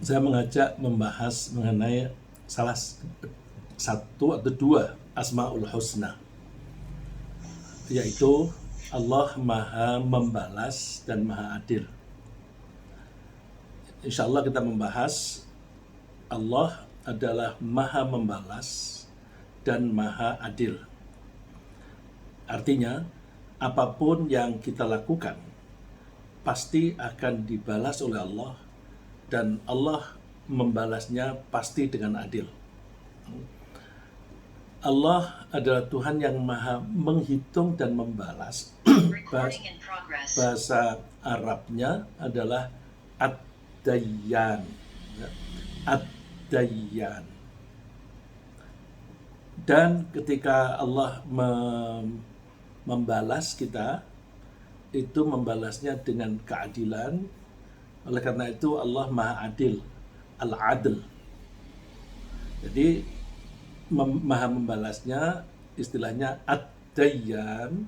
saya mengajak membahas mengenai salah satu atau dua Asmaul Husna, yaitu Allah Maha Membalas dan Maha Adil. Insya Allah kita membahas Allah adalah Maha Membalas dan Maha Adil. Artinya, apapun yang kita lakukan pasti akan dibalas oleh Allah, dan Allah membalasnya pasti dengan adil. Allah adalah Tuhan yang maha menghitung dan membalas. Bahasa Arabnya adalah Ad-Dayyan. Ad-Dayyan. Dan ketika Allah membalas kita, itu membalasnya dengan keadilan. Oleh karena itu Allah maha adil, al-adl. Jadi maha membalasnya istilahnya ad-dayyan,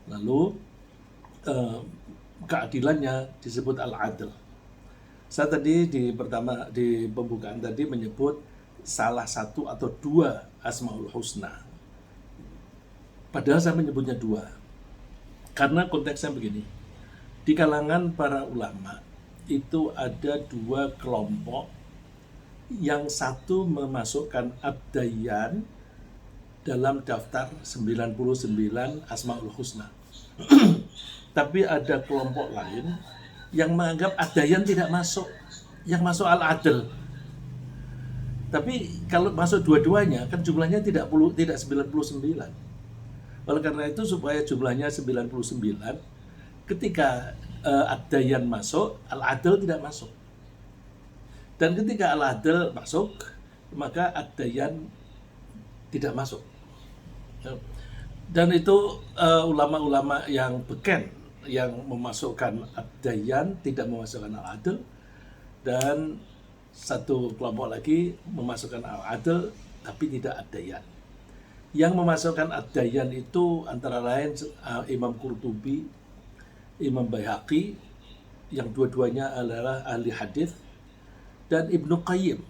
lalu keadilannya disebut al-adl. Saya tadi di pembukaan tadi menyebut salah satu atau dua Asmaul Husna, padahal saya menyebutnya dua karena konteksnya begini. Di kalangan para ulama itu ada dua kelompok. Yang satu memasukkan Ad-Dayyan dalam daftar 99 Asmaul Husna. Tapi ada kelompok lain yang menganggap Ad-Dayyan tidak masuk, yang masuk Al-Adl. Tapi kalau masuk dua-duanya kan jumlahnya tidak 99. Oleh karena itu supaya jumlahnya 99, ketika Ad-Dayyan masuk, Al-Adl tidak masuk. Dan ketika Al-Adl masuk, maka Ad-Dayyan tidak masuk. Dan itu ulama-ulama yang beken yang memasukkan Ad-Dayyan, tidak memasukkan Al-Adl. Dan satu kelompok lagi memasukkan Al-Adl tapi tidak Ad-Dayyan. Yang memasukkan Ad-Dayyan itu antara lain Imam Qurtubi, Imam Baihaqi, yang dua-duanya adalah ahli hadis, dan Ibnu Qayyim,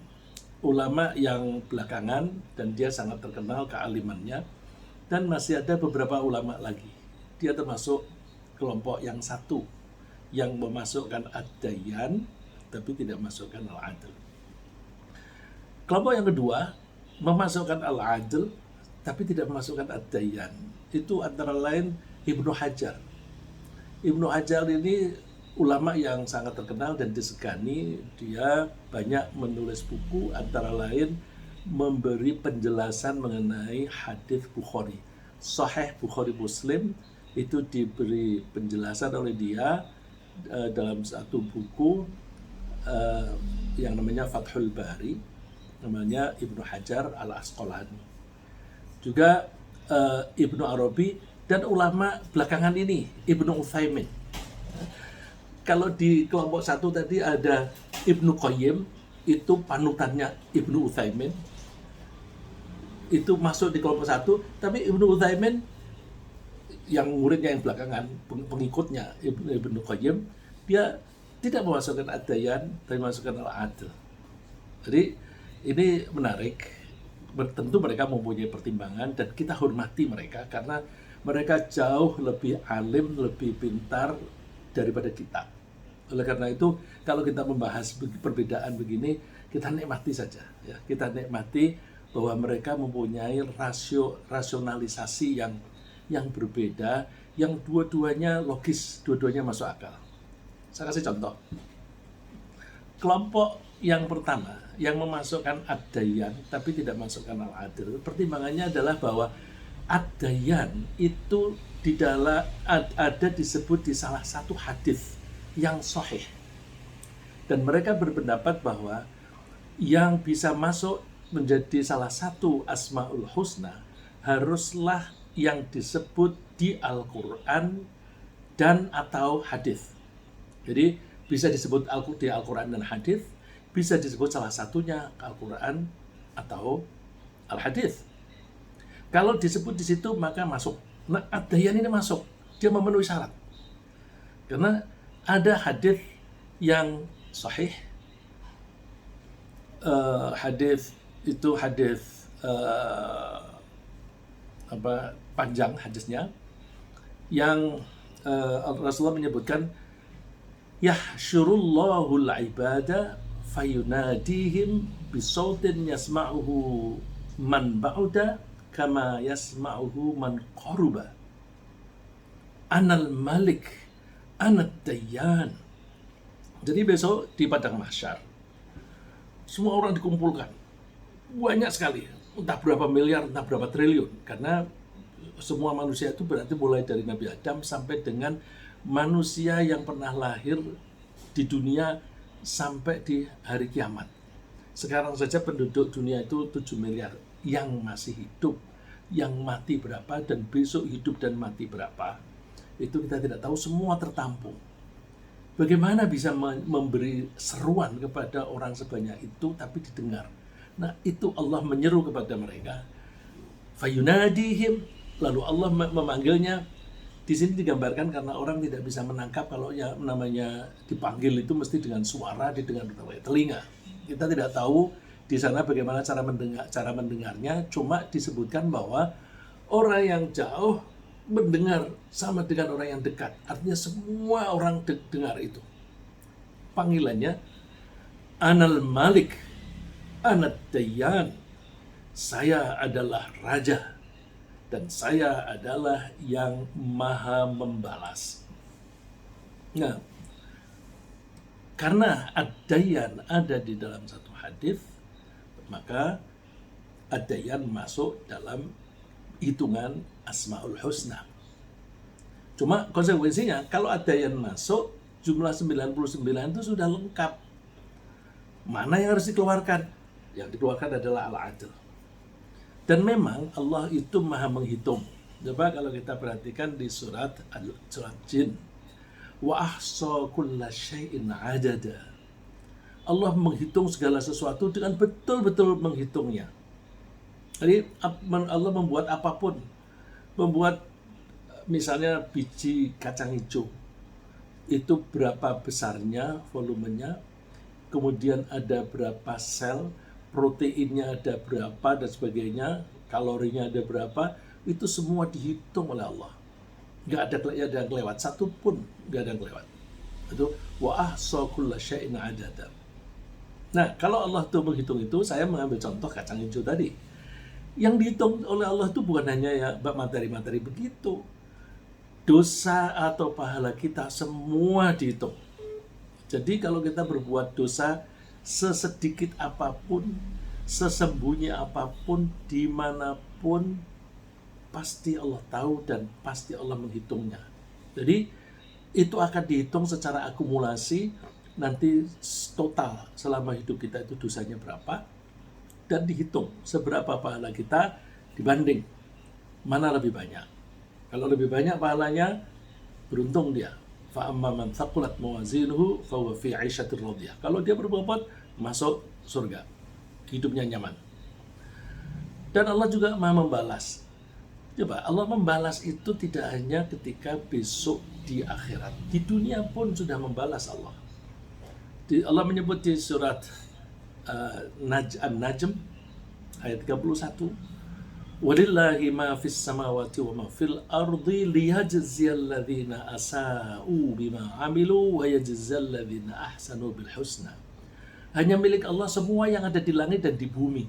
ulama yang belakangan dan dia sangat terkenal kealimannya. Dan masih ada beberapa ulama lagi. Dia termasuk kelompok yang satu yang memasukkan Ad-Dayyan tapi tidak memasukkan Al-Adl. Kelompok yang kedua memasukkan Al-Adl tapi tidak memasukkan Ad-Dayyan. Itu antara lain Ibnu Hajar. Ibnu Hajar ini ulama yang sangat terkenal dan disegani. Dia banyak menulis buku, antara lain memberi penjelasan mengenai hadis Bukhari. Sahih Bukhari Muslim itu diberi penjelasan oleh dia dalam satu buku yang namanya Fathul Bari, namanya Ibnu Hajar Al-Asqalani. Juga Ibnu Arabi, dan ulama belakangan ini Ibnu Utsaimin. Kalau di kelompok satu tadi ada Ibnu Qayyim, itu panutannya Ibnu Utsaimin, itu masuk di kelompok satu. Tapi Ibnu Utsaimin yang muridnya yang belakangan, pengikutnya Ibnu Qayyim, dia tidak memasukkan Ad-Dayyan tapi memasukkan Al-Adl. Jadi ini menarik. Tentu mereka mempunyai pertimbangan dan kita hormati mereka karena mereka jauh lebih alim, lebih pintar daripada kita. Oleh karena itu, kalau kita membahas perbedaan begini, kita nikmati saja. Ya. Kita nikmati bahwa mereka mempunyai rasionalisasi yang berbeda, yang dua-duanya logis, dua-duanya masuk akal. Saya kasih contoh. Kelompok yang pertama, yang memasukkan Ad-Dayyan tapi tidak masukkan Al-Adl, pertimbangannya adalah bahwa Ad-Dayyan itu di dalam ada disebut di salah satu hadis yang sahih. Dan mereka berpendapat bahwa yang bisa masuk menjadi salah satu Asmaul Husna haruslah yang disebut di Al-Quran dan atau hadis. Jadi bisa disebut di Al-Quran dan hadis, bisa disebut salah satunya Al-Quran atau Al-Hadis. Kalau disebut di situ maka masuk. Nah, Ad-Dayyan ini masuk, dia memenuhi syarat. Karena ada hadis yang sahih hadis itu hadis panjang hadisnya yang Rasulullah menyebutkan yahsyurullahul ibada fayunadihim bisautin yasma'uhu man ba'uda kama yasma'uhu man qaruba anal malik anad dayyan. Jadi besok di padang mahsyar semua orang dikumpulkan, banyak sekali, entah berapa miliar, entah berapa triliun, karena semua manusia itu berarti mulai dari Nabi Adam sampai dengan manusia yang pernah lahir di dunia sampai di hari kiamat. Sekarang saja penduduk dunia itu 7 miliar, yang masih hidup, yang mati berapa, dan besok hidup dan mati berapa, itu kita tidak tahu, semua tertampung. Bagaimana bisa memberi seruan kepada orang sebanyak itu tapi didengar? Nah, itu Allah menyeru kepada mereka. Fayunadihim, lalu Allah memanggilnya. Di sini digambarkan karena orang tidak bisa menangkap kalau ya namanya dipanggil itu mesti dengan suara didengar oleh telinga. Kita tidak tahu di sana bagaimana cara mendengarnya, cuma disebutkan bahwa orang yang jauh mendengar sama dengan orang yang dekat. Artinya semua orang dengar itu. Panggilannya Anal Malik, Anad Dayyan. Saya adalah raja dan saya adalah yang maha membalas. Nah, karena Ad-Dayyan ada di dalam satu hadis, maka Ad-Dayyan masuk dalam hitungan Asmaul Husna. Cuma konsekuensinya kalau Ad-Dayyan masuk, jumlah 99 itu sudah lengkap. Mana yang harus dikeluarkan? Yang dikeluarkan adalah Al-Adl. Dan memang Allah itu maha menghitung. Coba kalau kita perhatikan di surat Jin. Wa ahsa kulla syai'in adada. Allah menghitung segala sesuatu dengan betul-betul menghitungnya. Jadi Allah membuat apapun. Membuat misalnya biji kacang hijau. Itu berapa besarnya, volumenya. Kemudian ada berapa sel, proteinnya ada berapa dan sebagainya, kalorinya ada berapa, itu semua dihitung oleh Allah. Nggak ada yang kelewat, satu pun nggak ada yang kelewat. Itu wa ahsa kulla syai'in adada. Nah, kalau Allah tuh menghitung itu, saya mengambil contoh kacang hijau tadi. Yang dihitung oleh Allah itu bukan hanya ya materi-materi begitu. Dosa atau pahala kita semua dihitung. Jadi kalau kita berbuat dosa sesedikit apapun, sesembunyi apapun, dimanapun, pasti Allah tahu dan pasti Allah menghitungnya. Jadi itu akan dihitung secara akumulasi, nanti total selama hidup kita itu dosanya berapa, dan dihitung seberapa pahala kita dibanding mana lebih banyak. Kalau lebih banyak pahalanya, beruntung dia. Fa'amma man thaqulat mawazinuhu fahuwa fi 'aisyatir radiyah. Kalau dia berbobot, masuk surga. Hidupnya nyaman. Dan Allah juga Maha membalas. Coba, Allah membalas itu tidak hanya ketika besok di akhirat. Di dunia pun sudah membalas Allah. Allah menyebut di surat An-Najm ayat 31, walillahi ma fis samawati wa ma fil ardi liyajziyal ladzina asa'u bima 'amilu wa yajzal ladzina ahsanu bil husna. Hanya milik Allah semua yang ada di langit dan di bumi.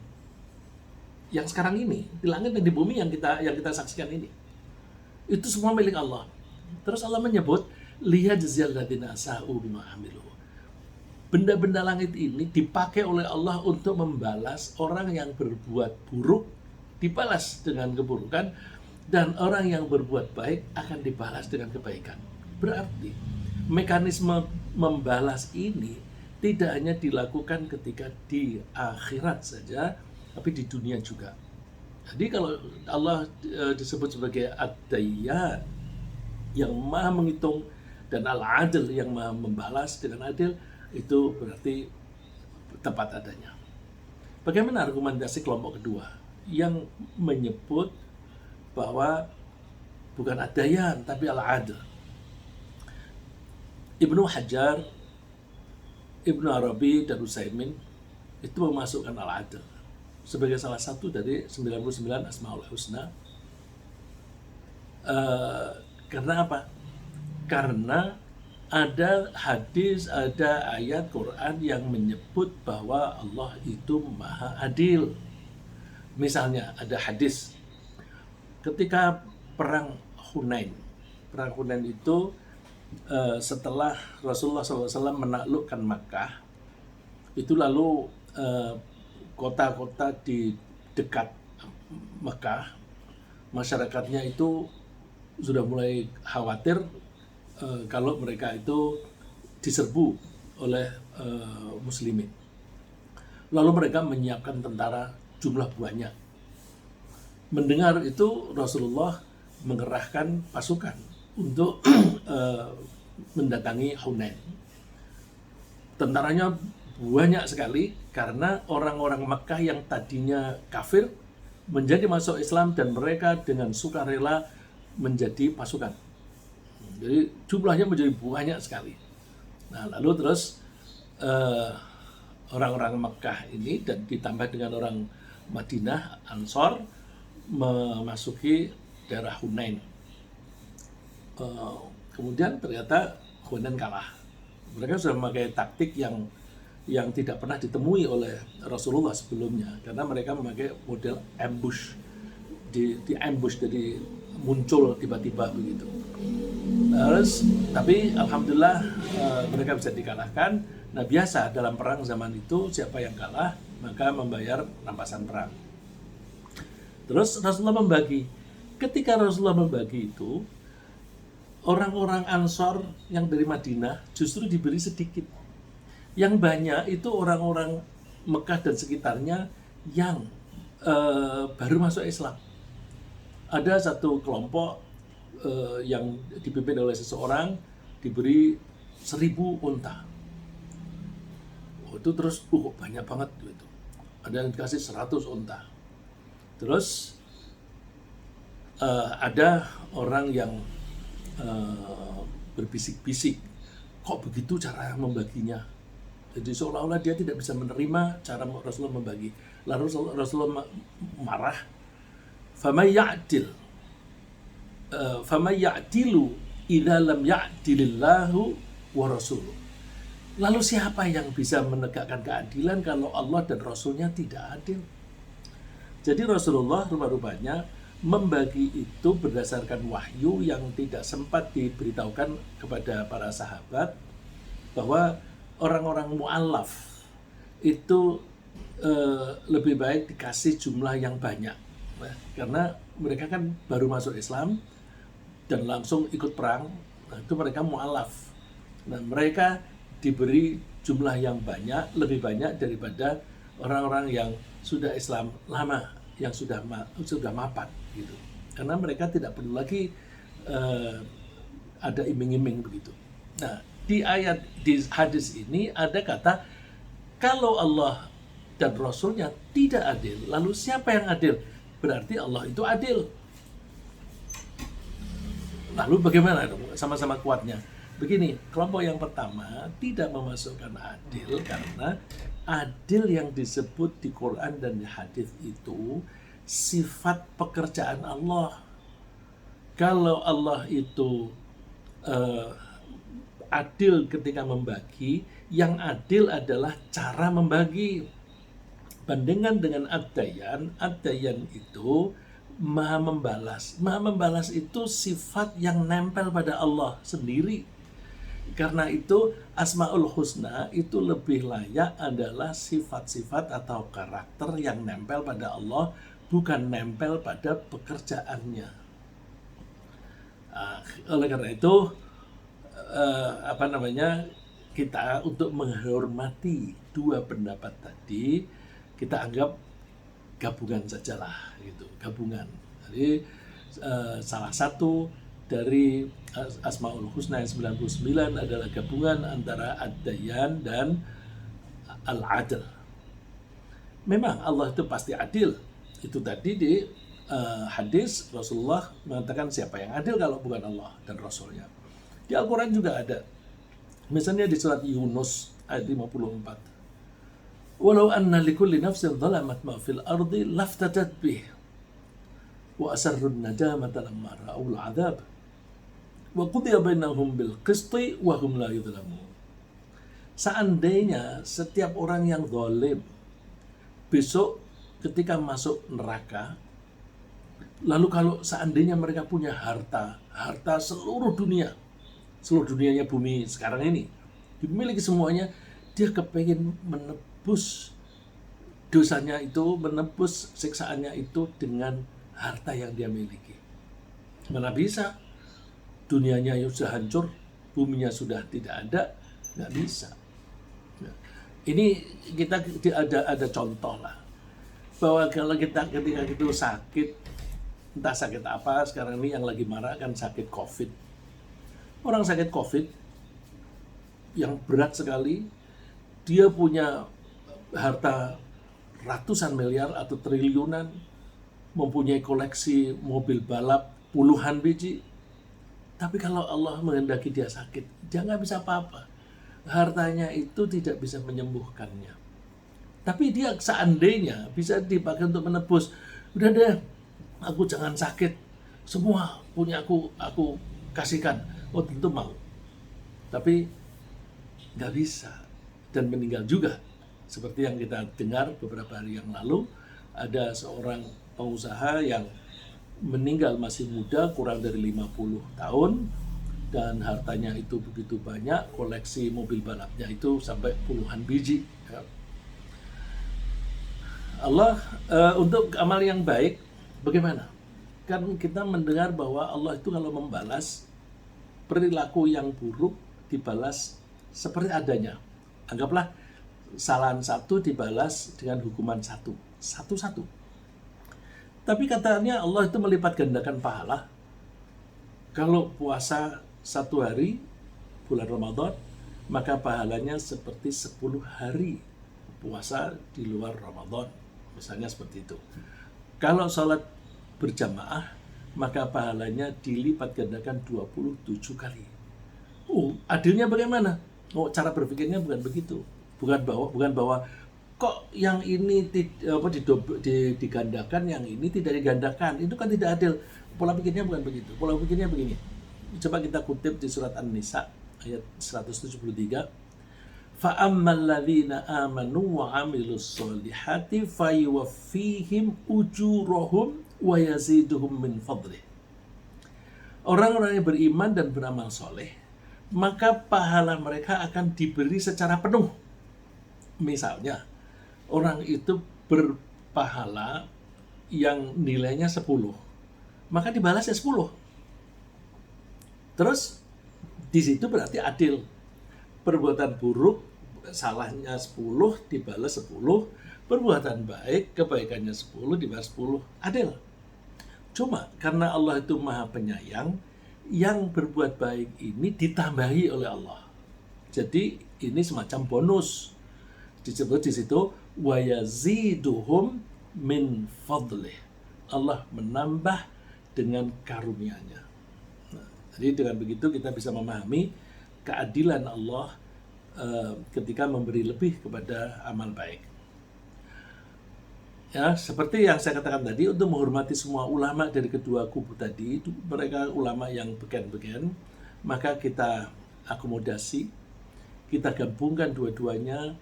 Yang sekarang ini, di langit dan di bumi yang kita saksikan ini. Itu semua milik Allah. Terus Allah menyebut liyajziyal ladzina asa'u bima 'amilu. Benda-benda langit ini dipakai oleh Allah untuk membalas orang yang berbuat buruk, dibalas dengan keburukan, dan orang yang berbuat baik akan dibalas dengan kebaikan. Berarti mekanisme membalas ini tidak hanya dilakukan ketika di akhirat saja, tapi di dunia juga. Jadi kalau Allah disebut sebagai Ad-Dayyan, yang maha menghitung, dan Al-Adl, yang maha membalas dengan adil, itu berarti tepat adanya. Bagaimana argumentasi kelompok kedua yang menyebut bahwa bukan Ad-Dayyan tapi Al-Adl? Ibnu Hajar, Ibnu Arabi, dan Utsaimin itu memasukkan al-adl sebagai salah satu dari 99 Asmaul Husna. Karena apa? Karena ada hadis, ada ayat Quran yang menyebut bahwa Allah itu maha adil. Misalnya ada hadis ketika perang Hunain. Perang Hunain itu setelah Rasulullah SAW menaklukkan Makkah, itu lalu kota-kota di dekat Makkah, masyarakatnya itu sudah mulai khawatir kalau mereka itu diserbu oleh muslimin. Lalu mereka menyiapkan tentara jumlah banyak. Mendengar itu Rasulullah mengerahkan pasukan untuk mendatangi Hunain. Tentaranya banyak sekali karena orang-orang Makkah yang tadinya kafir menjadi masuk Islam dan mereka dengan sukarela menjadi pasukan. Jadi jumlahnya menjadi banyak sekali. Nah, lalu terus orang-orang Makkah ini dan ditambah dengan orang Madinah, Ansor, memasuki daerah Hunain. Kemudian ternyata Hunain kalah. Mereka sudah memakai taktik yang tidak pernah ditemui oleh Rasulullah sebelumnya, karena mereka memakai model ambush, di ambush, jadi muncul tiba-tiba begitu. Terus, tapi alhamdulillah mereka bisa dikalahkan. Nah, biasa dalam perang zaman itu siapa yang kalah maka membayar rampasan perang. Terus Rasulullah membagi. Ketika Rasulullah membagi itu, orang-orang Ansor yang dari Madinah justru diberi sedikit. Yang banyak itu orang-orang Mekah dan sekitarnya yang baru masuk Islam. Ada satu kelompok yang dipimpin oleh seseorang diberi 1000 unta. Itu terus banyak banget gitu. Ada yang dikasih 100 unta. Terus ada orang yang berbisik-bisik, kok begitu cara membaginya? Jadi seolah-olah dia tidak bisa menerima cara Rasulullah membagi. Lalu Rasulullah marah, "Faman ya'dilu idza lam ya'dilillahu wa rasuluh." Lalu siapa yang bisa menegakkan keadilan kalau Allah dan Rasulnya tidak adil? Jadi Rasulullah rupa-rupanya membagi itu berdasarkan wahyu yang tidak sempat diberitahukan kepada para sahabat, bahwa orang-orang mu'allaf itu lebih baik dikasih jumlah yang banyak. Nah, karena mereka kan baru masuk Islam dan langsung ikut perang. Nah, itu mereka mu'allaf. Nah, mereka diberi jumlah yang banyak, lebih banyak daripada orang-orang yang sudah Islam lama, yang sudah mapan gitu. Karena mereka tidak perlu lagi ada iming-iming begitu. Nah, di hadis ini ada kata, kalau Allah dan Rasulnya tidak adil, lalu siapa yang adil? Berarti Allah itu adil. Lalu bagaimana dong? Sama-sama kuatnya. Begini, kelompok yang pertama tidak memasukkan adil karena adil yang disebut di Quran dan di hadis itu sifat pekerjaan Allah. Kalau Allah itu adil ketika membagi, yang adil adalah cara membagi. Bandingkan dengan ad-dayan itu maha membalas. Maha membalas itu sifat yang nempel pada Allah sendiri. Karena itu Asmaul Husna itu lebih layak adalah sifat-sifat atau karakter yang nempel pada Allah, bukan nempel pada pekerjaannya. Oleh karena itu kita untuk menghormati dua pendapat tadi, kita anggap gabungan sajalah gitu, gabungan. Jadi salah satu dari Asmaul Husna yang 99 adalah gabungan antara ad-dayan dan al-adl. Memang Allah itu pasti adil. Itu tadi di hadis Rasulullah mengatakan siapa yang adil kalau bukan Allah dan Rasulnya. Di Al-Quran juga ada. Misalnya di surat Yunus ayat 54. Walau anna likulli nafsin zalamat ma fil ardi laftadat bih wa asarrun nadamata lamma ra'ul adab wa qudiya bainahum bil qisti wa hum la yudhlamun. Seandainya setiap orang yang zalim besok ketika masuk neraka, lalu kalau seandainya mereka punya harta seluruh dunianya bumi sekarang ini, dimiliki semuanya, dia kepengen menebus dosanya itu, menebus siksaannya itu dengan harta yang dia miliki. Mana bisa? Dunianya sudah hancur, buminya sudah tidak ada, nggak bisa. Nah, ini kita ada contoh lah, bahwa kalau kita ketika itu sakit, entah sakit apa, sekarang ini yang lagi marah kan sakit COVID. Orang sakit COVID yang berat sekali, dia punya harta ratusan miliar atau triliunan, mempunyai koleksi mobil balap puluhan biji. Tapi kalau Allah menghendaki dia sakit, dia nggak bisa apa-apa. Hartanya itu tidak bisa menyembuhkannya. Tapi dia seandainya bisa dipakai untuk menebus, udah deh, aku jangan sakit, semua punya aku kasihkan. Oh tentu mau, tapi nggak bisa dan meninggal juga. Seperti yang kita dengar beberapa hari yang lalu, ada seorang pengusaha yang meninggal masih muda, kurang dari 50 tahun, dan hartanya itu begitu banyak, koleksi mobil balapnya itu sampai puluhan biji. Allah untuk amal yang baik bagaimana? Kan kita mendengar bahwa Allah itu kalau membalas perilaku yang buruk dibalas seperti adanya. Anggaplah kesalahan satu dibalas dengan hukuman satu. Tapi katanya Allah itu melipat gandakan pahala. Kalau puasa 1 hari bulan Ramadan, maka pahalanya seperti 10 hari puasa di luar Ramadan. Misalnya seperti itu. Kalau sholat berjamaah, maka pahalanya dilipat gandakan 27 kali. Oh, adilnya bagaimana? Oh, cara berpikirnya bukan begitu. Bukan bahwa kok yang ini digandakan, yang ini tidak digandakan. Itu kan tidak adil. Pola pikirnya bukan begitu. Pola pikirnya begini. Coba kita kutip di surat An-Nisa ayat 173. فَأَمَّا الَّذِينَ آمَنُوا وَعَمِلُوا الصَّالِحَاتِ فَيُوَفِّيهِمْ أُجُورَهُمْ وَيَزِيدُهُمْ مِنْ فَضْلِهِ. Orang-orang yang beriman dan beramal soleh, maka pahala mereka akan diberi secara penuh. Misalnya, orang itu berpahala yang nilainya 10, maka dibalasnya 10. Terus, di situ berarti adil. Perbuatan buruk, salahnya 10, dibalas 10. Perbuatan baik, kebaikannya 10, dibalas 10. Adil. Cuma karena Allah itu maha penyayang, yang berbuat baik ini ditambahi oleh Allah. Jadi ini semacam bonus. Disebut di situ wa yaziduhum min fadlih. Allah menambah dengan karunia-Nya. Nah, jadi dengan begitu kita bisa memahami keadilan Allah ketika memberi lebih kepada amal baik. Ya, seperti yang saya katakan tadi, untuk menghormati semua ulama dari kedua kubu tadi, itu mereka ulama yang beken-beken, maka kita akomodasi, kita gabungkan dua-duanya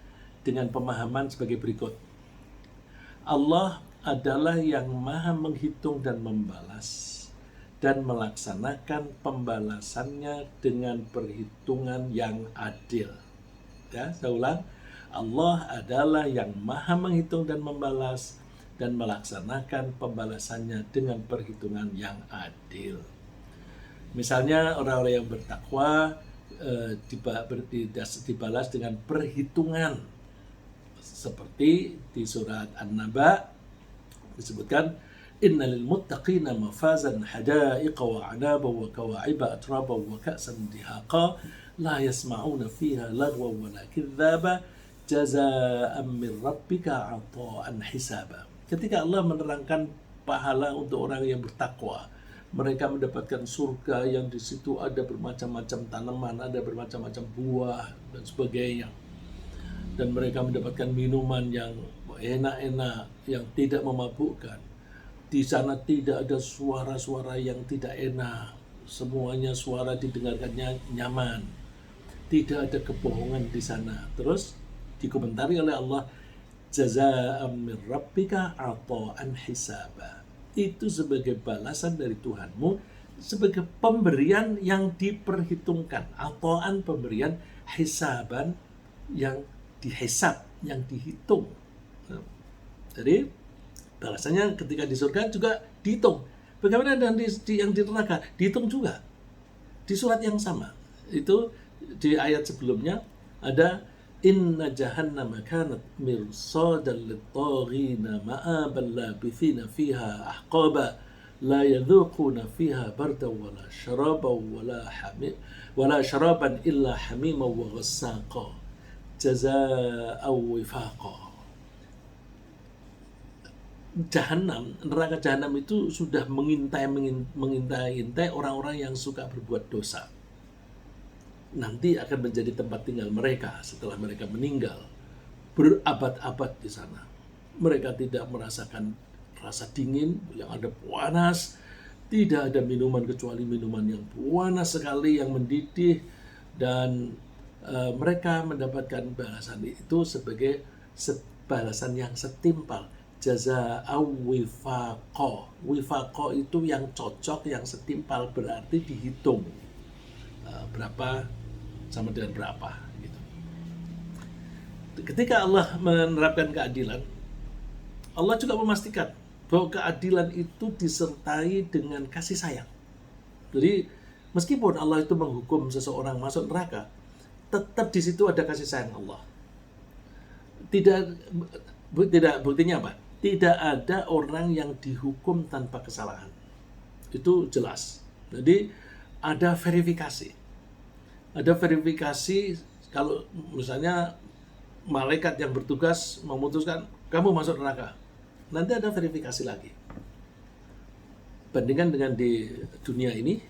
dengan pemahaman sebagai berikut. Allah adalah yang maha menghitung dan membalas, dan melaksanakan pembalasannya dengan perhitungan yang adil. Ya, saya ulang. Allah adalah yang maha menghitung dan membalas dan melaksanakan pembalasannya dengan perhitungan yang adil. Misalnya orang-orang yang bertakwa dibalas dengan perhitungan. Seperti di surat An-Naba disebutkan, innalil muttaqina mafazan hadaiqa wa 'anaba wa kawa'iba atraba wa ka'san dihaqa la yasma'una fiha lagwa wa la kadzaba jazaa'an min rabbika 'ata'an hisaba. Ketika Allah menerangkan pahala untuk orang yang bertakwa, mereka mendapatkan surga yang di situ ada bermacam-macam tanaman, ada bermacam-macam buah dan sebagainya. dan mereka mendapatkan minuman yang enak-enak, yang tidak memabukkan. Di sana tidak ada suara-suara yang tidak enak. Semuanya suara didengarkannya nyaman. Tidak ada kebohongan di sana. Terus dikomentari oleh Allah, jazaa'an min rabbika ata'an hisaba. Itu sebagai balasan dari Tuhanmu, sebagai pemberian yang diperhitungkan. Ata'an pemberian, hisaban yang dihisab, yang dihitung. Jadi balasannya ketika di surga juga dihitung. Bagaimana dengan yang di neraka? Dihitung juga. Di surat yang sama. Itu di ayat sebelumnya ada inna jahannama kanat mirsadan lit-taghina ma'aban labithina fiha ahqaba la yadhuquna fiha bardan wala sharaban illa hamiman wa ghassaqa jazaa'an wifaqa. Jahanam, neraka jahanam itu sudah mengintai orang-orang yang suka berbuat dosa. Nanti akan menjadi tempat tinggal mereka setelah mereka meninggal. Berabad-abad di sana. Mereka tidak merasakan rasa dingin, yang ada panas. Tidak ada minuman kecuali minuman yang panas sekali, yang mendidih. Dan mereka mendapatkan balasan itu sebagai balasan yang setimpal. Jazaa'an wifaqa. Wifaqa itu yang cocok, yang setimpal, berarti dihitung berapa sama dengan berapa gitu. Ketika Allah menerapkan keadilan, Allah juga memastikan bahwa keadilan itu disertai dengan kasih sayang. Jadi meskipun Allah itu menghukum seseorang masuk neraka, tetap di situ ada kasih sayang Allah. Tidak, buktinya apa? Tidak ada orang yang dihukum tanpa kesalahan. Itu jelas. Jadi ada verifikasi. Ada verifikasi kalau misalnya malaikat yang bertugas memutuskan kamu masuk neraka. Nanti ada verifikasi lagi. Bandingkan dengan di dunia ini,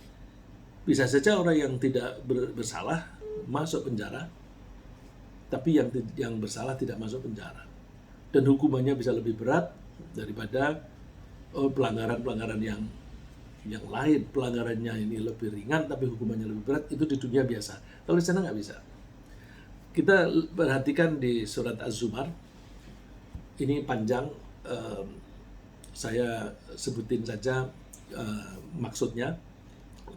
bisa saja orang yang tidak bersalah masuk penjara, tapi yang bersalah tidak masuk penjara. Dan hukumannya bisa lebih berat daripada pelanggaran-pelanggaran yang lain. Pelanggarannya ini lebih ringan tapi hukumannya lebih berat, itu di dunia biasa. Kalau di sana nggak bisa. Kita perhatikan di surat Az-Zumar, ini panjang, saya sebutin saja maksudnya.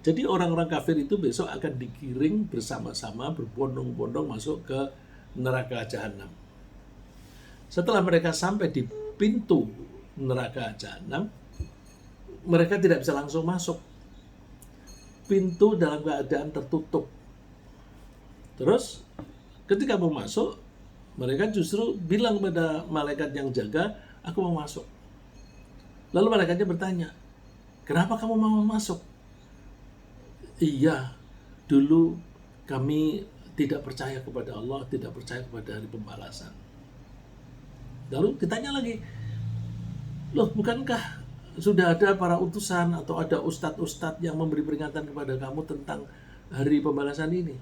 Jadi orang-orang kafir itu besok akan digiring bersama-sama berbondong-bondong masuk ke neraka jahanam. Setelah mereka sampai di pintu neraka jahanam, mereka tidak bisa langsung masuk. Pintu dalam keadaan tertutup. Terus ketika mau masuk, mereka justru bilang pada malaikat yang jaga, aku mau masuk. Lalu malaikatnya bertanya, kenapa kamu mau masuk? Iya, dulu kami tidak percaya kepada Allah, tidak percaya kepada hari pembalasan. Lalu ditanya lagi, loh bukankah sudah ada para utusan atau ada ustadz-ustadz yang memberi peringatan kepada kamu tentang hari pembalasan ini?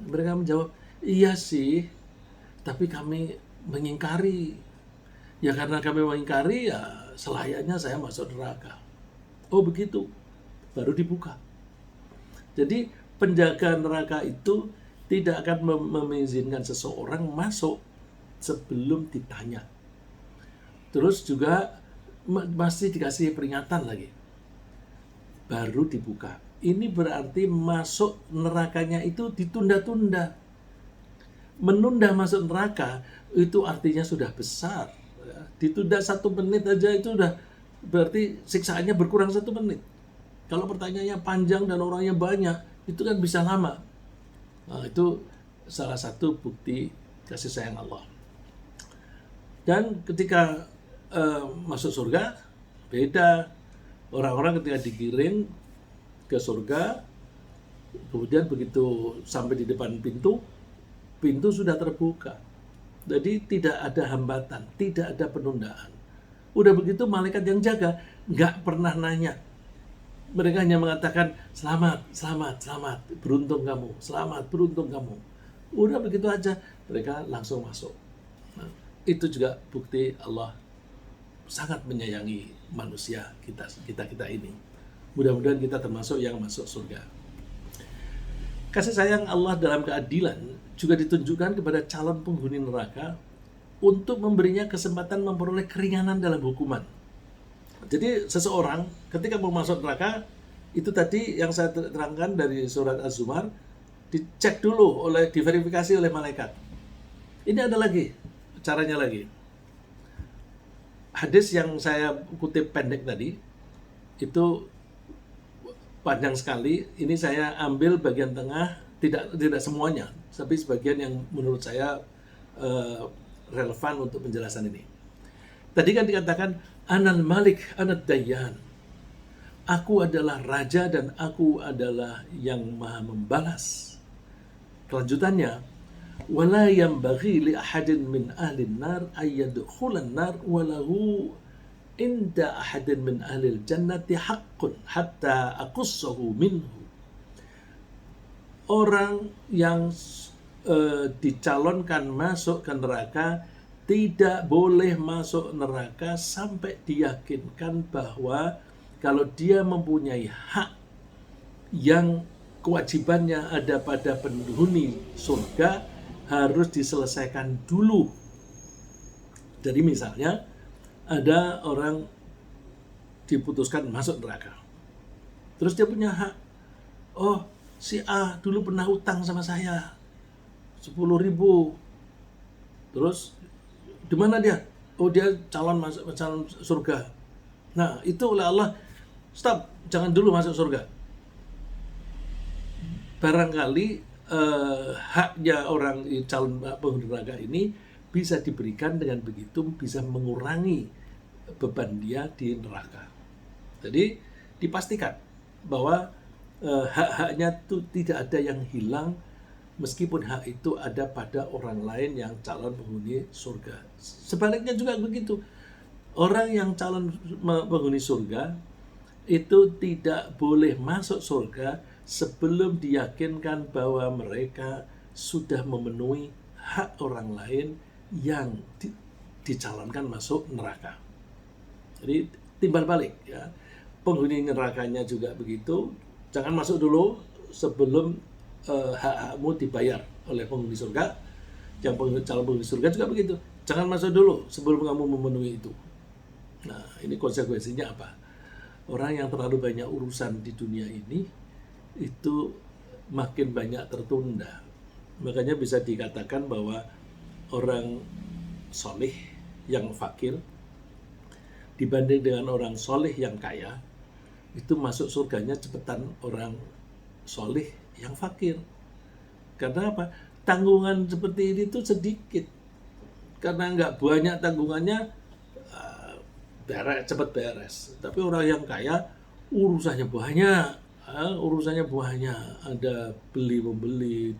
Mereka menjawab, iya sih, tapi kami mengingkari. Ya karena kami mengingkari, ya selayaknya saya masuk neraka. Oh begitu, baru dibuka. Jadi penjaga neraka itu tidak akan mengizinkan seseorang masuk sebelum ditanya. Terus juga masih dikasih peringatan lagi. Baru dibuka. Ini berarti masuk nerakanya itu ditunda-tunda. Menunda masuk neraka itu artinya sudah besar. Ditunda 1 menit aja itu udah berarti siksaannya berkurang 1 menit. Kalau pertanyaannya panjang dan orangnya banyak, itu kan bisa lama. Nah, itu salah satu bukti kasih sayang Allah. Dan ketika masuk surga, beda. Orang-orang ketika digiring ke surga, kemudian begitu sampai di depan pintu, pintu sudah terbuka. Jadi tidak ada hambatan, tidak ada penundaan. Udah begitu malaikat yang jaga nggak pernah nanya. Mereka hanya mengatakan selamat, selamat, selamat, beruntung kamu, selamat, beruntung kamu. Udah begitu aja, mereka langsung masuk. Nah, itu juga bukti Allah sangat menyayangi manusia kita ini. Mudah-mudahan kita termasuk yang masuk surga. Kasih sayang Allah dalam keadilan juga ditunjukkan kepada calon penghuni neraka untuk memberinya kesempatan memperoleh keringanan dalam hukuman. Jadi seseorang ketika mau masuk neraka, itu tadi yang saya terangkan dari surat Az-Zumar, dicek dulu diverifikasi oleh malaikat. Ini ada lagi, caranya lagi. Hadis yang saya kutip pendek tadi, itu panjang sekali. Ini saya ambil bagian tengah, tidak semuanya, tapi sebagian yang menurut saya relevan untuk penjelasan ini. Tadi kan dikatakan, Anal Malik, Anad Dayyan. Aku adalah raja dan aku adalah yang maha membalas. Kelanjutannya, wala yanbaghi li ahadin min ahli an-nar ay yadkhulan nar walahu inda ahadin min ahli al-jannati haqqun hatta aqussahu minhu. Orang yang dicalonkan masuk ke neraka tidak boleh masuk neraka sampai diyakinkan bahwa kalau dia mempunyai hak yang kewajibannya ada pada penghuni surga harus diselesaikan dulu. Jadi misalnya ada orang diputuskan masuk neraka, terus dia punya hak. Oh, si A dulu pernah utang sama saya 10.000. Terus di mana dia? Oh, dia calon surga. Nah, itu oleh Allah, stop, jangan dulu masuk surga. Barangkali haknya orang calon penghuni neraka ini bisa diberikan, dengan begitu bisa mengurangi beban dia di neraka. Jadi dipastikan bahwa hak-haknya itu tidak ada yang hilang, meskipun hak itu ada pada orang lain yang calon penghuni surga. Sebaliknya juga begitu. Orang yang calon penghuni surga itu tidak boleh masuk surga sebelum diyakinkan bahwa mereka sudah memenuhi hak orang lain yang dicalonkan masuk neraka. Jadi timbal balik ya. Penghuni nerakanya juga begitu. Jangan masuk dulu sebelum hak-hakmu dibayar oleh penghuni surga. Yang calon penghuni surga juga begitu. Jangan masuk dulu sebelum kamu memenuhi itu. Nah, ini konsekuensinya apa? Orang yang terlalu banyak urusan di dunia ini itu makin banyak tertunda. Makanya bisa dikatakan bahwa orang soleh yang fakir dibanding dengan orang soleh yang kaya, itu masuk surganya cepetan orang soleh yang fakir. Karena apa? Tanggungan seperti ini tuh sedikit. Karena nggak banyak tanggungannya, cepat beres. Tapi orang yang kaya urusannya banyak. Ada beli membeli,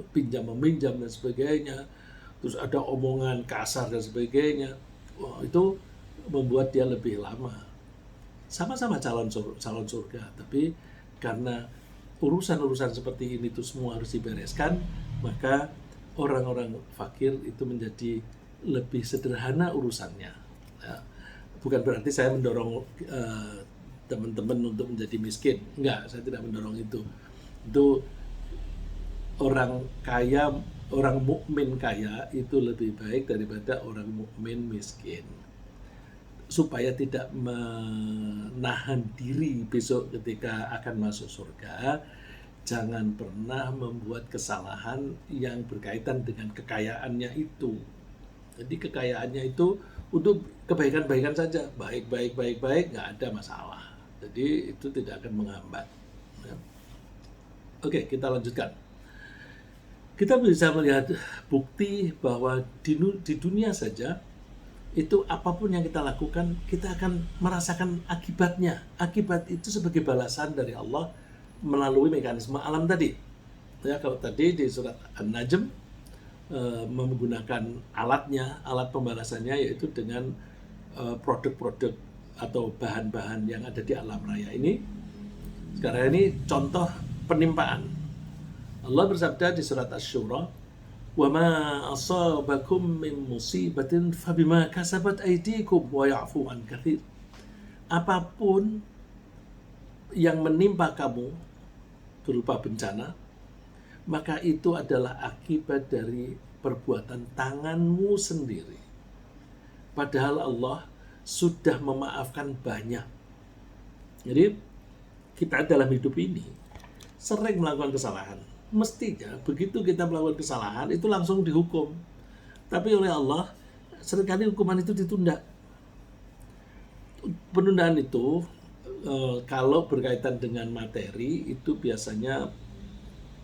pinjam meminjam dan sebagainya. Terus ada omongan kasar dan sebagainya. Wah, itu membuat dia lebih lama. Sama-sama calon surga, tapi karena urusan-urusan seperti ini itu semua harus dibereskan, maka orang-orang fakir itu menjadi lebih sederhana urusannya. Ya, bukan berarti saya mendorong teman-teman untuk menjadi miskin. Enggak, saya tidak mendorong itu. Itu orang kaya, orang mukmin kaya itu lebih baik daripada orang mukmin miskin. Supaya tidak menahan diri besok ketika akan masuk surga, jangan pernah membuat kesalahan yang berkaitan dengan kekayaannya itu. Jadi kekayaannya itu untuk kebaikan-baikan saja, baik, nggak ada masalah. Jadi itu tidak akan menghambat. Oke, kita lanjutkan. Kita bisa melihat bukti bahwa di dunia saja, itu apapun yang kita lakukan, kita akan merasakan akibatnya. Akibat itu sebagai balasan dari Allah melalui mekanisme alam tadi. Ya, kalau tadi di surat An-Najm menggunakan alat pembalasannya, yaitu dengan produk-produk atau bahan-bahan yang ada di alam raya ini. Sekarang ini contoh penimpaan. Allah bersabda di surat Asy-Syura, Wa ma asabakum min musibatin fabima kasabat aydikum wa ya'fu an katsir. Apapun yang menimpa kamu berupa bencana, maka itu adalah akibat dari perbuatan tanganmu sendiri. Padahal Allah sudah memaafkan banyak. Jadi kita dalam hidup ini sering melakukan kesalahan. Mestinya begitu kita melakukan kesalahan itu langsung dihukum. Tapi oleh Allah seringkali hukuman itu ditunda. Penundaan itu kalau berkaitan dengan materi itu biasanya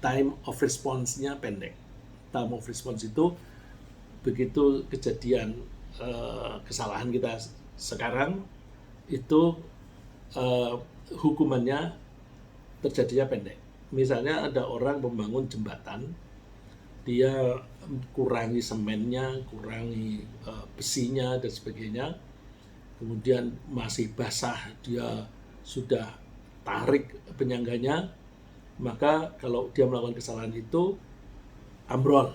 time of response-nya pendek. Time of response itu begitu kejadian kesalahan kita sekarang itu hukumannya terjadinya pendek. Misalnya ada orang membangun jembatan, dia kurangi semennya, kurangi besinya dan sebagainya, kemudian masih basah, dia sudah tarik penyangganya, maka kalau dia melakukan kesalahan itu ambrol.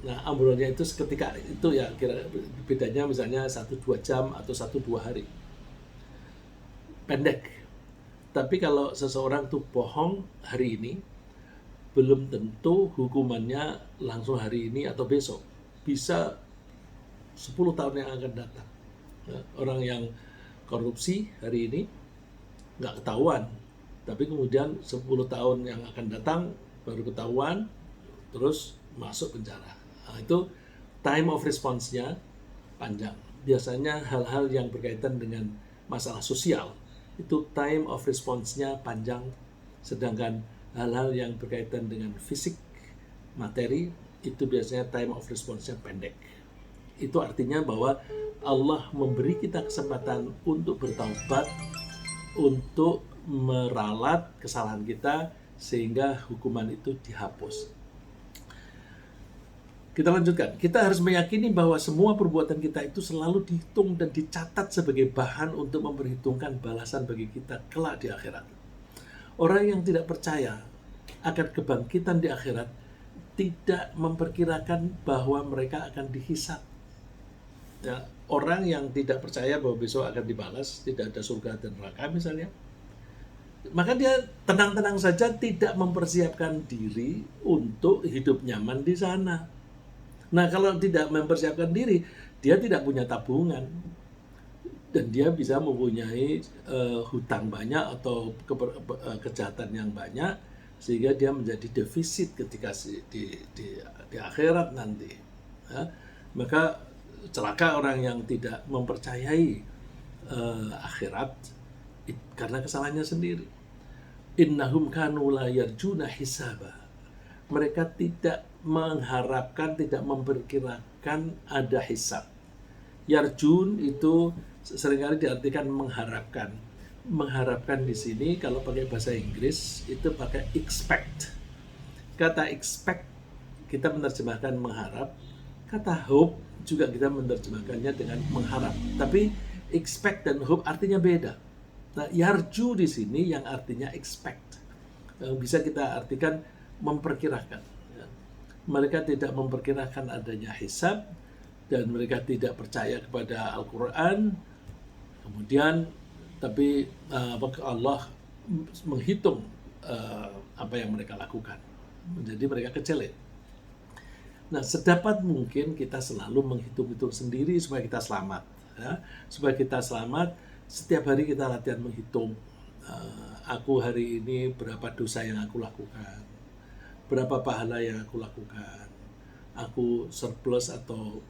Nah, ambrolnya itu seketika itu ya, kira bedanya misalnya 1-2 jam atau 1-2 hari. Pendek. Tapi kalau seseorang tuh bohong hari ini, belum tentu hukumannya langsung hari ini atau besok. Bisa 10 tahun yang akan datang. Orang yang korupsi hari ini nggak ketahuan, tapi kemudian 10 tahun yang akan datang baru ketahuan, terus masuk penjara. Nah, itu time of response-nya panjang. Biasanya hal-hal yang berkaitan dengan masalah sosial itu time of response-nya panjang, sedangkan hal-hal yang berkaitan dengan fisik, materi, itu biasanya time of response-nya pendek. Itu artinya bahwa Allah memberi kita kesempatan untuk bertaubat, untuk meralat kesalahan kita, sehingga hukuman itu dihapus. Kita lanjutkan. Kita harus meyakini bahwa semua perbuatan kita itu selalu dihitung dan dicatat sebagai bahan untuk memperhitungkan balasan bagi kita kelak di akhirat. Orang yang tidak percaya akan kebangkitan di akhirat tidak memperkirakan bahwa mereka akan dihisab. Ya, orang yang tidak percaya bahwa besok akan dibalas, tidak ada surga dan neraka misalnya, maka dia tenang-tenang saja tidak mempersiapkan diri untuk hidup nyaman di sana. Nah, kalau tidak mempersiapkan diri, dia tidak punya tabungan dan dia bisa mempunyai hutang banyak atau kejahatan yang banyak, sehingga dia menjadi defisit ketika di akhirat nanti. Ya, maka celaka orang yang tidak mempercayai akhirat karena kesalahannya sendiri. Innahum kanu la yarjuna hisaba. Mereka tidak mengharapkan, tidak memperkirakan ada hisab. Yarjun itu seringkali diartikan mengharapkan. Mengharapkan di sini kalau pakai bahasa Inggris itu pakai expect. Kata expect kita menerjemahkan mengharap. Kata hope juga kita menerjemahkannya dengan mengharap. Tapi expect dan hope artinya beda. Nah, yarju di sini yang artinya expect. Bisa kita artikan memperkirakan. Mereka tidak memperkirakan adanya hisab dan mereka tidak percaya kepada Al-Quran. Kemudian tapi Allah menghitung apa yang mereka lakukan. Jadi mereka kecelit. Nah, sedapat mungkin kita selalu menghitung-hitung sendiri supaya kita selamat. Ya. Supaya kita selamat, setiap hari kita latihan menghitung. Aku hari ini berapa dosa yang aku lakukan, berapa pahala yang aku lakukan, aku surplus atau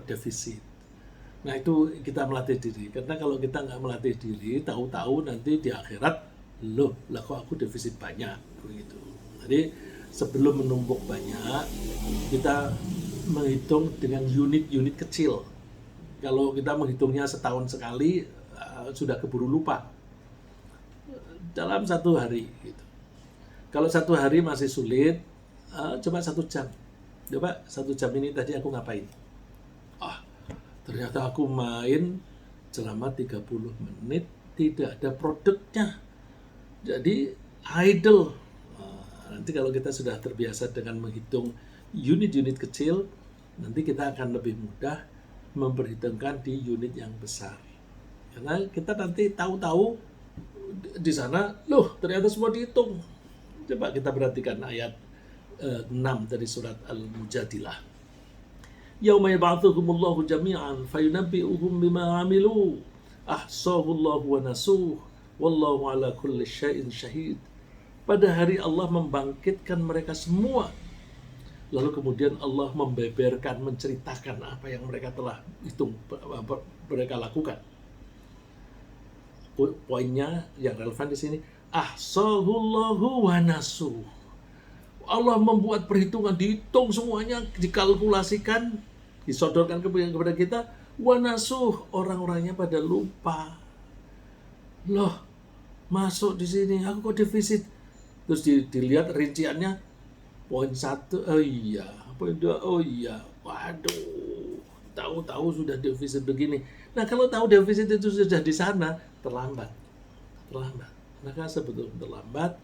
defisit. Nah, itu kita melatih diri. Karena kalau kita nggak melatih diri, tahu-tahu nanti di akhirat, loh, lah kok aku defisit banyak, begitu. Jadi sebelum menumpuk banyak, kita menghitung dengan unit-unit kecil. Kalau kita menghitungnya setahun sekali, sudah keburu lupa dalam satu hari. Gitu. Kalau satu hari masih sulit, coba 1 jam. Coba 1 jam ini tadi aku ngapain? Ternyata aku main selama 30 menit, tidak ada produknya. Jadi idle. Nanti kalau kita sudah terbiasa dengan menghitung unit-unit kecil, nanti kita akan lebih mudah memperhitungkan di unit yang besar. Karena kita nanti tahu-tahu di sana, loh ternyata semua dihitung. Coba kita perhatikan ayat 6 dari surat Al-Mujadilah. Yauma yab'atsuhumullahu jami'an fayunabbi'uhum bima 'amilu ahsahullahu wa nasuh wallahu ala kulli syai'in syahid. Pada hari Allah membangkitkan mereka semua, lalu kemudian Allah membeberkan, menceritakan apa yang mereka telah hitung, mereka lakukan. Poinnya yang relevan di sini, ahsahullahu wa nasuh. Allah membuat perhitungan, dihitung semuanya, dikalkulasikan, disodorkan kepada kita. Wa nasuh, orang-orangnya pada lupa. Loh, masuk di sini, aku kok defisit. Terus dilihat rinciannya, poin 1, oh iya, poin 2, oh iya, waduh, tahu-tahu sudah defisit begini. Nah, kalau tahu defisit itu sudah di sana, terlambat. Maka sebetulnya terlambat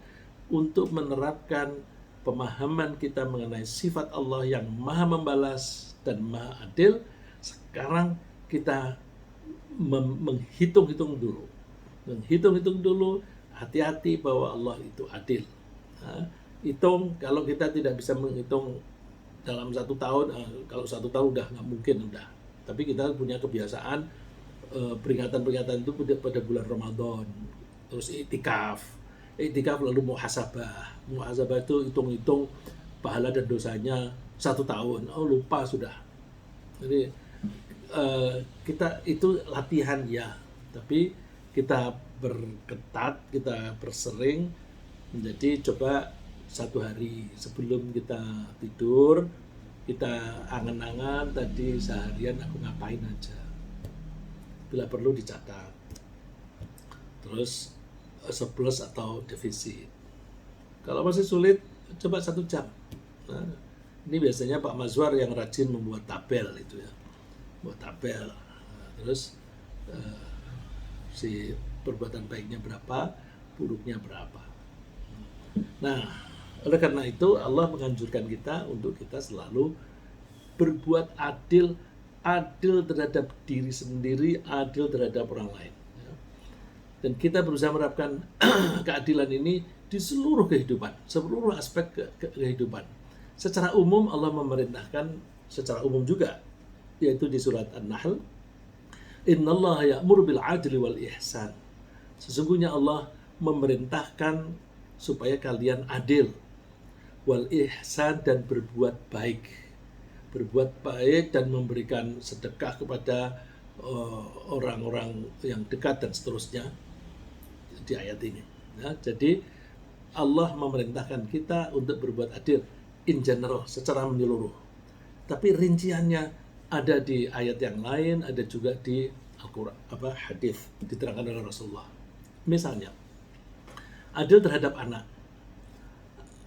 untuk menerapkan pemahaman kita mengenai sifat Allah yang maha membalas dan maha adil. Sekarang kita menghitung-hitung dulu, hati-hati bahwa Allah itu adil. Hitung, kalau kita tidak bisa menghitung dalam 1 tahun, kalau 1 tahun udah nggak mungkin udah. Tapi kita punya kebiasaan peringatan-peringatan itu pada bulan Ramadan, terus iktikaf lalu muhasabah itu hitung-hitung pahala dan dosanya 1 tahun, lupa sudah. Jadi kita itu latihan ya, tapi kita berketat, kita bersering. Jadi coba 1 hari sebelum kita tidur, kita angan-angan tadi seharian aku ngapain aja, bila perlu dicatat, terus surplus atau defisit. Kalau masih sulit, coba 1 jam. Nah, ini biasanya Pak Mazwar yang rajin membuat tabel itu ya, buat tabel. Terus si perbuatan baiknya berapa, buruknya berapa. Nah, oleh karena itu Allah menganjurkan kita untuk kita selalu berbuat adil terhadap diri sendiri, adil terhadap orang lain. Dan kita berusaha menerapkan keadilan ini di seluruh kehidupan, seluruh aspek kehidupan. Secara umum Allah memerintahkan secara umum juga, yaitu di surat An-Nahl, innallaha ya'muru bil adli wal ihsan. Sesungguhnya Allah memerintahkan supaya kalian adil, wal ihsan, dan berbuat baik dan memberikan sedekah kepada orang-orang yang dekat dan seterusnya di ayat ini. Ya, jadi Allah memerintahkan kita untuk berbuat adil in general, secara menyeluruh. Tapi rinciannya ada di ayat yang lain, ada juga di Al-Quran, hadis diterangkan oleh Rasulullah. Misalnya, adil terhadap anak.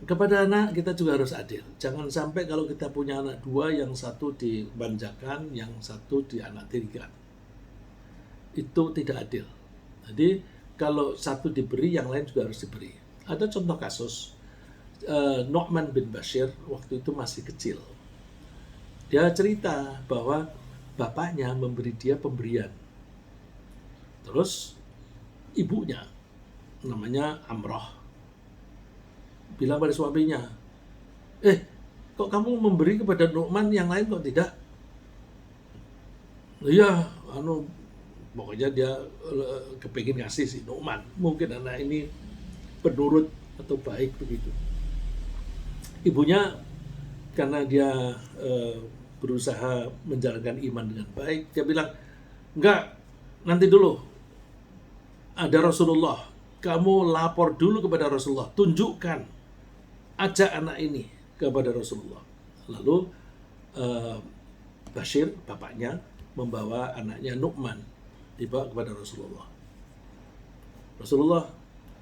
Kepada anak kita juga harus adil. Jangan sampai kalau kita punya anak 2, yang satu dimanjakan, yang satu dianaktirikan. Itu tidak adil. Jadi kalau satu diberi, yang lain juga harus diberi. Ada contoh kasus, Nu'man bin Bashir waktu itu masih kecil. Dia cerita bahwa bapaknya memberi dia pemberian. Terus ibunya, namanya Amroh, bilang pada suaminya, kok kamu memberi kepada Nu'man, yang lain kok tidak? Iya, pokoknya dia kepingin ngasih si Nu'man. Mungkin anak ini penurut atau baik begitu. Ibunya karena dia berusaha menjalankan iman dengan baik, dia bilang, enggak, nanti dulu, ada Rasulullah, kamu lapor dulu kepada Rasulullah, tunjukkan, ajak anak ini kepada Rasulullah. Lalu Bashir, bapaknya, membawa anaknya Nu'man, dibawa kepada Rasulullah. Rasulullah,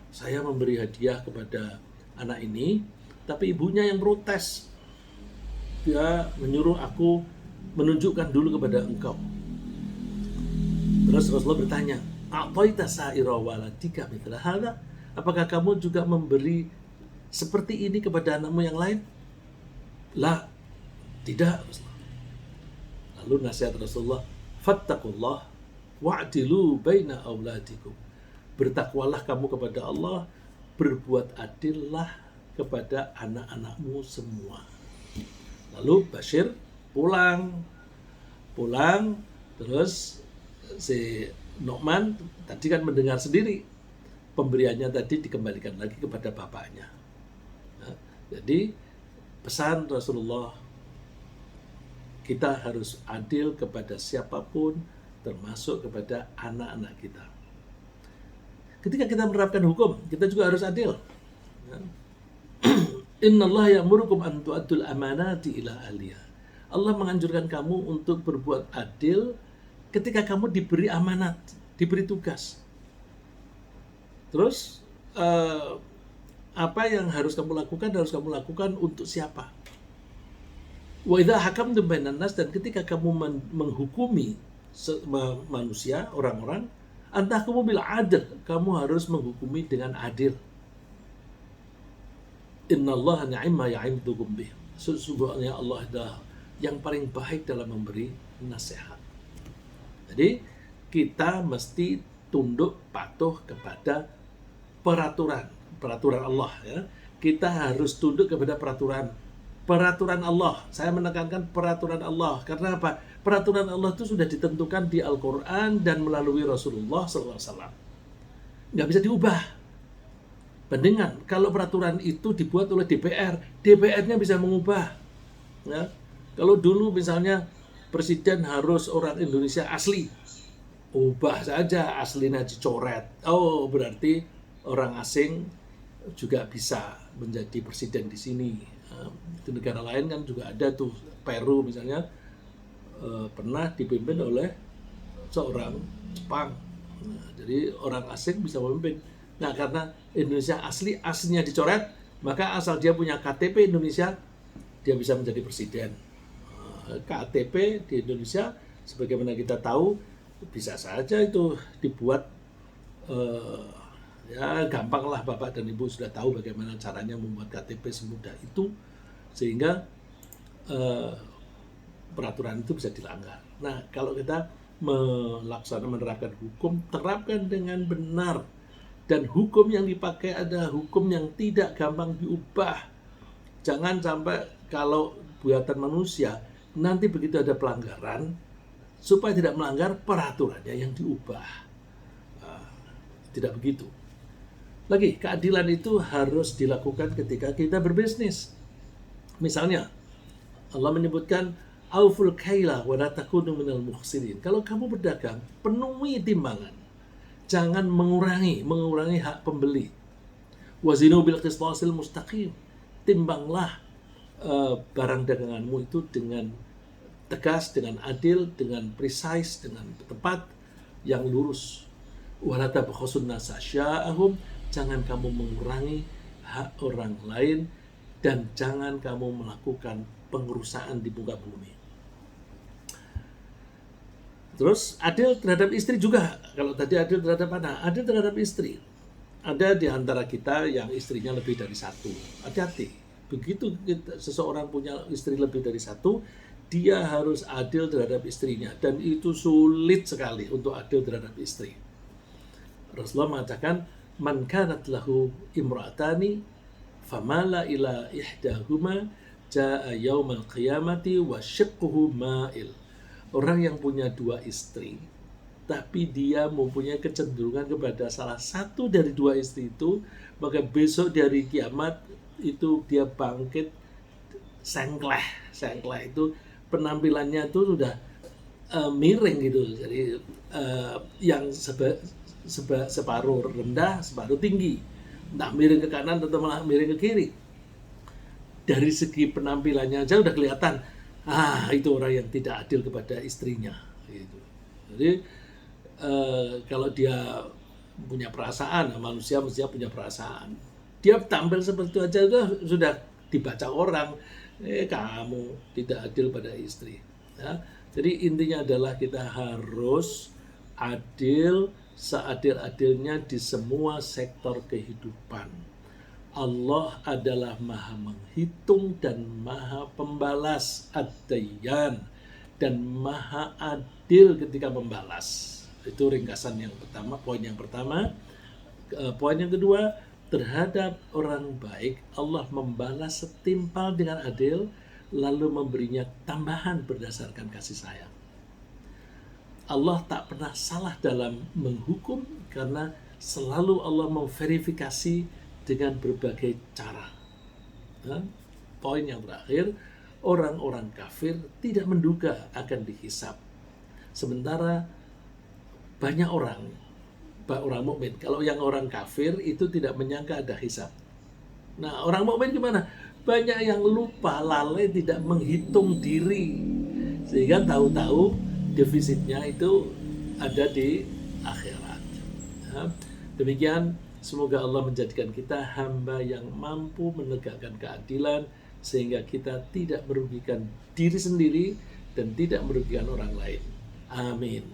saya memberi hadiah kepada anak ini, tapi ibunya yang protes. Dia menyuruh aku menunjukkan dulu kepada engkau. Terus Rasulullah bertanya, a'taita sa'ira waladika mithla hadza? Apakah kamu juga memberi seperti ini kepada anakmu yang lain? La, Tidak. Lalu nasihat Rasulullah, fattaqullah wa'dilu baina auladikum. Bertakwalah kamu kepada Allah, berbuat adillah kepada anak-anakmu semua. Lalu Bashir pulang, terus si Nu'man tadi kan mendengar sendiri, pemberiannya tadi dikembalikan lagi kepada bapaknya. Nah, jadi pesan Rasulullah, kita harus adil kepada siapapun, termasuk kepada anak-anak kita. Ketika kita menerapkan hukum, kita juga harus adil. Innallaha ya'murukum an tu'addul amanati ila ahliha. Allah menganjurkan kamu untuk berbuat adil ketika kamu diberi amanat, diberi tugas. Terus apa yang harus kamu lakukan? Harus kamu lakukan untuk siapa? Wa idza hakamtum bainan nas, dan ketika kamu menghukumi manusia, orang-orang, antahkumu bil adl, kamu harus menghukumi dengan adil. Innallaha ni'ma ya'idukum bih. Sesungguhnya Allah adalah yang paling baik dalam memberi nasihat. Jadi kita mesti tunduk patuh kepada peraturan Allah, ya. Kita harus tunduk kepada peraturan Allah. Saya menekankan peraturan Allah karena apa? Peraturan Allah itu sudah ditentukan di Al-Quran dan melalui Rasulullah SAW. Nggak bisa diubah. Bandingkan kalau peraturan itu dibuat oleh DPR-nya bisa mengubah. Ya. Kalau dulu misalnya presiden harus orang Indonesia asli, ubah saja aslinya dicoret. Oh, berarti orang asing juga bisa menjadi presiden di sini. Di negara lain kan juga ada tuh, Peru misalnya pernah dipimpin oleh seorang Jepang. Nah, jadi orang asing bisa memimpin. Nah, karena Indonesia aslinya dicoret, maka asal dia punya KTP Indonesia, dia bisa menjadi presiden. KTP di Indonesia, sebagaimana kita tahu, bisa saja itu dibuat, ya gampang lah, Bapak dan Ibu sudah tahu bagaimana caranya membuat KTP semudah itu, sehingga peraturan itu bisa dilanggar. Nah, kalau kita menerapkan hukum, terapkan dengan benar. Dan hukum yang dipakai adalah hukum yang tidak gampang diubah. Jangan sampai kalau buatan manusia, nanti begitu ada pelanggaran, supaya tidak melanggar, peraturannya yang diubah. Tidak begitu. Lagi, keadilan itu harus dilakukan ketika kita berbisnis. Misalnya, Allah menyebutkan, Auful kaila wa la takunu minal mukhsirin. Kalau kamu berdagang, penuhi timbangan. Jangan mengurangi hak pembeli. Wazinu bil qistasil mustaqim. Timbanglah barang daganganmu itu dengan tegas, dengan adil, dengan precise, dengan tepat, yang lurus. Wala tabkhasun nasa asya'ahum. Jangan kamu mengurangi hak orang lain, dan jangan kamu melakukan pengerusakan di muka bumi. Terus adil terhadap istri juga. Kalau tadi adil terhadap anak, adil terhadap istri. Ada di antara kita yang istrinya lebih dari satu. Hati-hati. Begitu seseorang punya istri lebih dari satu, dia harus adil terhadap istrinya. Dan itu sulit sekali untuk adil terhadap istri. Rasulullah mengatakan, man kanat lahu imra'atani famala ila ihdahuma jaa yaumal qiyamati wa syiqquhu ma'il. Orang yang punya dua istri, tapi dia mempunyai kecenderungan kepada salah satu dari dua istri itu, maka besok dari kiamat itu dia bangkit sengkleh itu penampilannya itu sudah miring gitu. Jadi yang separuh rendah, separuh tinggi, entah miring ke kanan atau malah miring ke kiri. Dari segi penampilannya aja udah kelihatan, itu orang yang tidak adil kepada istrinya gitu. Jadi kalau dia punya perasaan, manusia punya perasaan, dia tampil seperti itu aja sudah dibaca orang, kamu tidak adil pada istri, ya. Jadi intinya adalah kita harus adil seadil-adilnya di semua sektor kehidupan. Allah adalah maha menghitung dan maha pembalas, ad-dayyan, dan maha adil ketika membalas. Itu ringkasan yang pertama, poin yang pertama. Poin yang kedua, terhadap orang baik Allah membalas setimpal dengan adil, lalu memberinya tambahan berdasarkan kasih sayang. Allah tak pernah salah dalam menghukum karena selalu Allah memverifikasi dengan berbagai cara. Poin yang terakhir, orang-orang kafir tidak menduga akan dihisab. Sementara banyak orang mukmin, kalau yang orang kafir itu tidak menyangka ada hisab. Nah, orang mukmin gimana? Banyak yang lupa, lalai, tidak menghitung diri, sehingga tahu-tahu defisitnya itu ada di akhirat. Demikian, semoga Allah menjadikan kita hamba yang mampu menegakkan keadilan, sehingga kita tidak merugikan diri sendiri dan tidak merugikan orang lain. Amin.